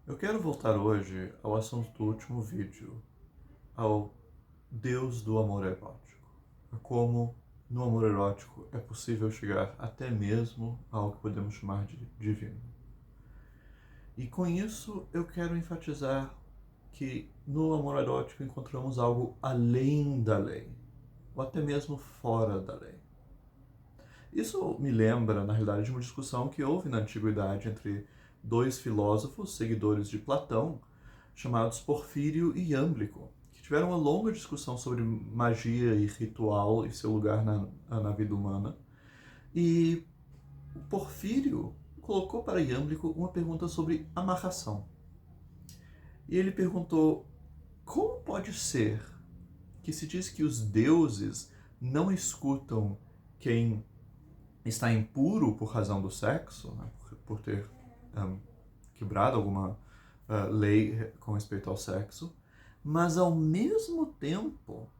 Eu quero voltar hoje ao assunto do último vídeo, ao Deus do amor erótico. A como no amor erótico é possível chegar até mesmo ao que podemos chamar de divino. E com isso eu quero enfatizar que no amor erótico encontramos algo além da lei, ou até mesmo fora da lei. Isso me lembra, na realidade, de uma discussão que houve na antiguidade entre dois filósofos seguidores de Platão, chamados Porfírio e Iâmblico, que tiveram uma longa discussão sobre magia e ritual e seu lugar na vida humana. E o Porfírio colocou para Iâmblico uma pergunta sobre amarração. E ele perguntou: como pode ser que se diz que os deuses não escutam quem está impuro por razão do sexo, né, por ter quebrado alguma lei com respeito ao sexo, mas ao mesmo tempo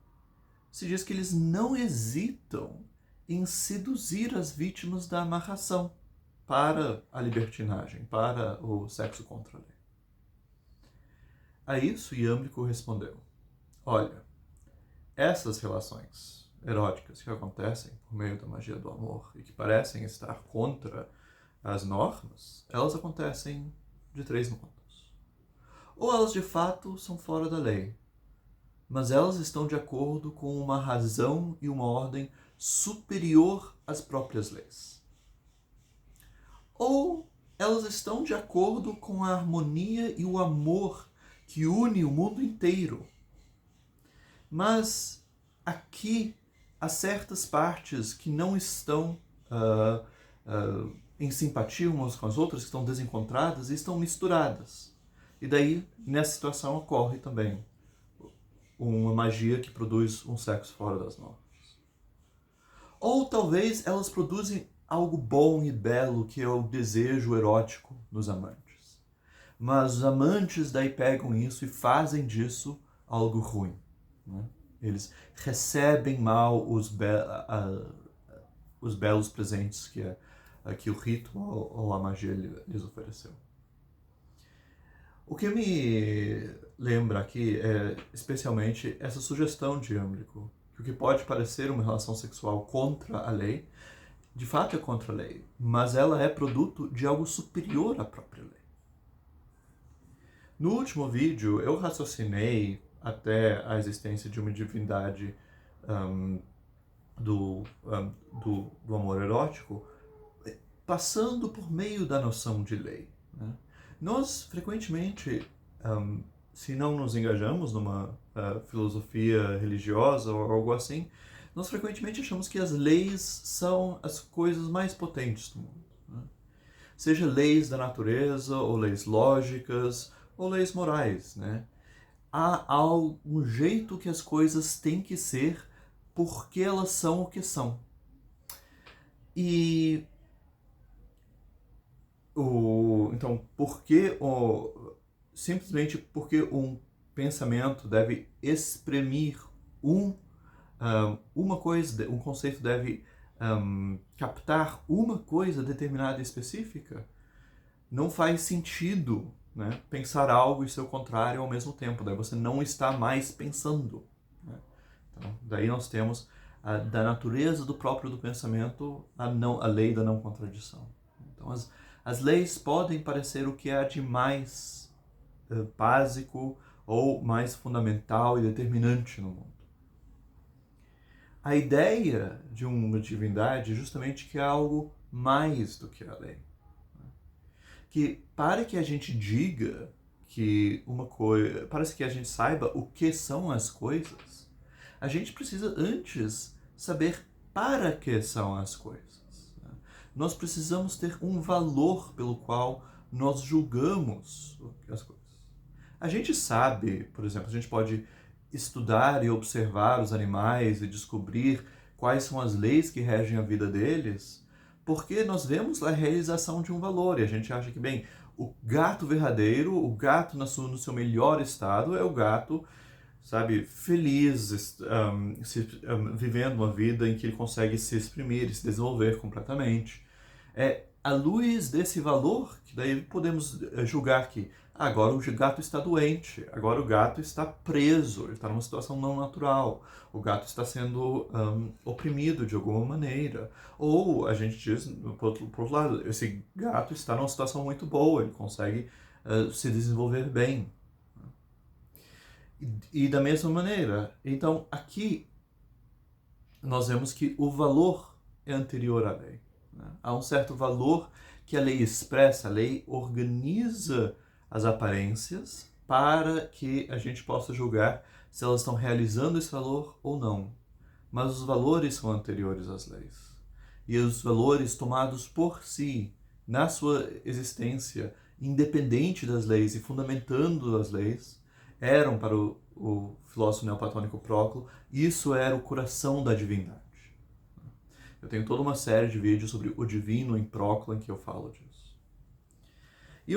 se diz que eles não hesitam em seduzir as vítimas da amarração para a libertinagem, para o sexo contra a lei. A isso, Iâmblico respondeu: olha, essas relações eróticas que acontecem por meio da magia do amor e que parecem estar contra as normas, elas acontecem de três modos. Ou elas de fato são fora da lei, mas elas estão de acordo com uma razão e uma ordem superior às próprias leis. Ou elas estão de acordo com a harmonia e o amor que une o mundo inteiro. Mas aqui há certas partes que não estão em simpatia umas com as outras, que estão desencontradas e estão misturadas. E daí, nessa situação, ocorre também uma magia que produz um sexo fora das normas. Ou talvez elas produzem algo bom e belo, que é o desejo erótico nos amantes. Mas os amantes daí pegam isso e fazem disso algo ruim, né? Eles recebem mal os belos presentes que o rito ou a magia lhes ofereceu. O que me lembra aqui é especialmente essa sugestão de Iâmblico, que o que pode parecer uma relação sexual contra a lei, de fato é contra a lei, mas ela é produto de algo superior à própria lei. No último vídeo, eu raciocinei até a existência de uma divindade do amor erótico, passando por meio da noção de lei, né? Nós, frequentemente, se não nos engajamos numa filosofia religiosa ou algo assim, nós frequentemente achamos que as leis são as coisas mais potentes do mundo, né? Seja leis da natureza, ou leis lógicas, ou leis morais, né? Há um jeito que as coisas têm que ser porque elas são o que são. E então, simplesmente porque um pensamento deve exprimir uma coisa, um conceito deve captar uma coisa determinada e específica, não faz sentido, né, pensar algo e seu contrário ao mesmo tempo. Daí você não está mais pensando, né? Então, daí nós temos da natureza do próprio do pensamento a lei da não contradição. Então, as leis podem parecer o que há de mais básico ou mais fundamental e determinante no mundo. A ideia de uma divindade é justamente que é algo mais do que a lei. Que para que a gente diga que uma coisa, para que a gente saiba o que são as coisas, a gente precisa antes saber para que são as coisas, né? Nós precisamos ter um valor pelo qual nós julgamos as coisas. A gente sabe, por exemplo, a gente pode estudar e observar os animais e descobrir quais são as leis que regem a vida deles, porque nós vemos a realização de um valor e a gente acha que, bem, o gato verdadeiro, o gato no seu melhor estado é o gato, sabe, feliz, vivendo uma vida em que ele consegue se exprimir e se desenvolver completamente. à luz desse valor, que daí podemos julgar que agora o gato está doente, agora o gato está preso, ele está numa situação não natural, o gato está sendo oprimido de alguma maneira. Ou a gente diz, por outro lado, esse gato está numa situação muito boa, ele consegue se desenvolver bem. E da mesma maneira, então aqui nós vemos que o valor é anterior à lei. Né? Há um certo valor que a lei expressa, a lei organiza as aparências para que a gente possa julgar se elas estão realizando esse valor ou não. Mas os valores são anteriores às leis. E os valores tomados por si, na sua existência, independente das leis e fundamentando as leis, eram para o filósofo neoplatônico Próclo, isso era o coração da divindade. Eu tenho toda uma série de vídeos sobre o divino em Próclo em que eu falo disso. E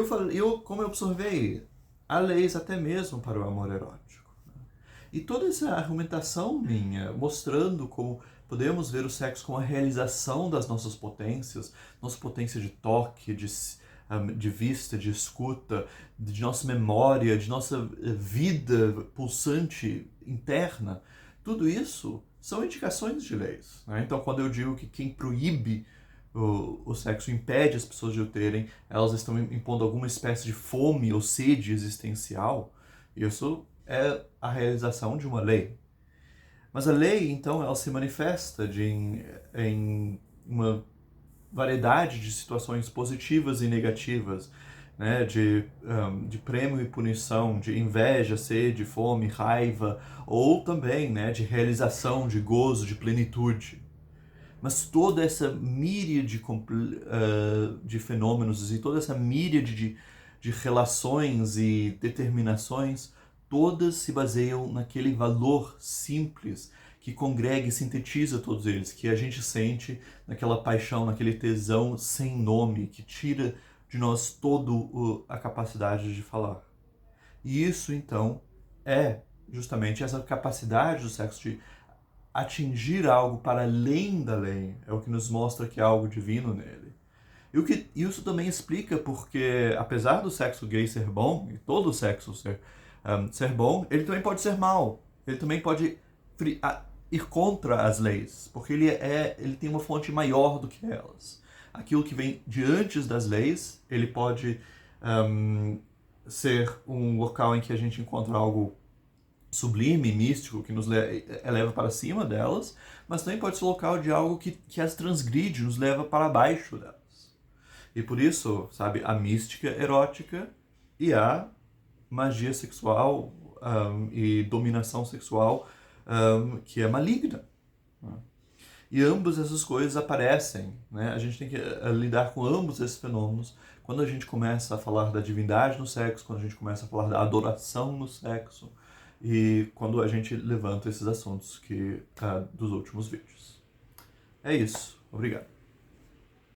como eu observei, há leis até mesmo para o amor erótico. E toda essa argumentação minha, mostrando como podemos ver o sexo como a realização das nossas potências, nossa potência de toque, de vista, de escuta, de nossa memória, de nossa vida pulsante interna, tudo isso são indicações de leis. Né? Então, quando eu digo que quem proíbe o sexo impede as pessoas de o terem, elas estão impondo alguma espécie de fome ou sede existencial, isso é a realização de uma lei. Mas a lei, então, ela se manifesta em uma variedade de situações positivas e negativas, né? De prêmio e punição, de inveja, sede, fome, raiva, ou também, né, de realização, de gozo, de plenitude. Mas toda essa míriade de fenômenos e toda essa míriade de relações e determinações, todas se baseiam naquele valor simples que congrega e sintetiza todos eles, que a gente sente naquela paixão, naquele tesão sem nome, que tira de nós toda a capacidade de falar. E isso, então, é justamente essa capacidade do sexo de atingir algo para além da lei, é o que nos mostra que há algo divino nele. E isso também explica porque, apesar do sexo gay ser bom, e todo sexo ser bom, ele também pode ser mal. Ele também pode ir contra as leis, porque ele tem uma fonte maior do que elas. Aquilo que vem de antes das leis, ele pode ser um local em que a gente encontra algo sublime, místico, que nos eleva para cima delas, mas também pode ser local de algo que as transgride, nos leva para baixo delas. E por isso, sabe, a mística erótica e a magia sexual e dominação sexual que é maligna. E ambas essas coisas aparecem, né? A gente tem que lidar com ambos esses fenômenos quando a gente começa a falar da divindade no sexo, quando a gente começa a falar da adoração no sexo e quando a gente levanta esses assuntos dos últimos vídeos. É isso. Obrigado.